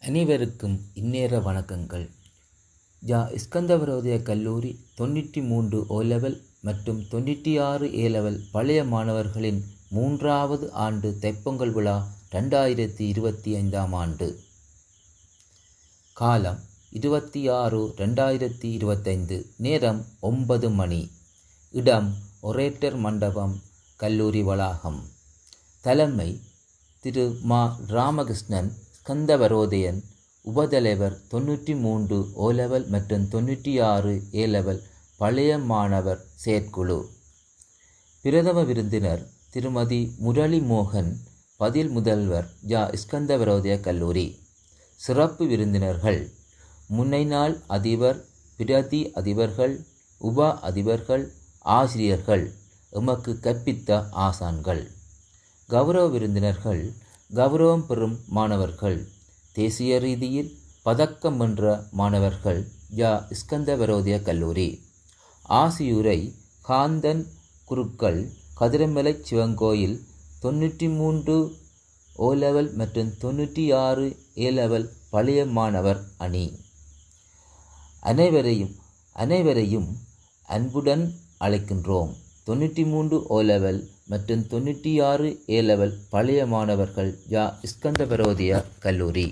அனைவருக்கும் இந்நேர வணக்கங்கள். இஸ்கந்தவரோதய கல்லூரி 93 O-லெவல் மற்றும் 96 A-லெவல் பழைய மாணவர்களின் 3வது ஆண்டு தைப்பொங்கல் விழா 2025ஆம் ஆண்டு. காலம் 26/2025. நேரம் 9 மணி. இடம் ஒரேட்டர் மண்டபம், கல்லூரி வளாகம். தலைமை திரு மா. ராமகிருஷ்ணன், ஸ்கந்தவரோதயன், உபதலைவர் 93 O-லெவல் மற்றும் 96 A-லெவல் பழைய மாணவர் செயற்குழு. பிரதம விருந்தினர் திருமதி முரளி மோகன், பதில் முதல்வர் இஸ்கந்தவரோதய கல்லூரி. சிறப்பு விருந்தினர்கள் முன்னைநாள் அதிபர், பிரதி அதிபர்கள், உப அதிபர்கள், ஆசிரியர்கள், எமக்கு கற்பித்த ஆசான்கள். கௌரவ விருந்தினர்கள் கௌரவம் பெறும் மாணவர்கள், தேசிய ரீதியில் பதக்கம் வென்ற மாணவர்கள் இஸ்கந்தவரோதய கல்லூரி. ஆசியுரை காந்தன் குருக்கள், கதிரமலை சிவங்கோயில், 93 O-லெவல் மற்றும் 96 A-லெவல் பழைய மாணவர் அணி. அனைவரையும் அன்புடன் அழைக்கின்றோம். 93 O-லெவல் மற்றும் 96 A-லெவல் பழைய மாணவர்கள் இஸ்கந்தவரோதய கல்லூரி.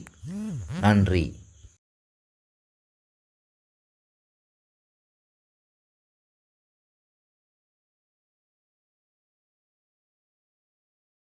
நன்றி.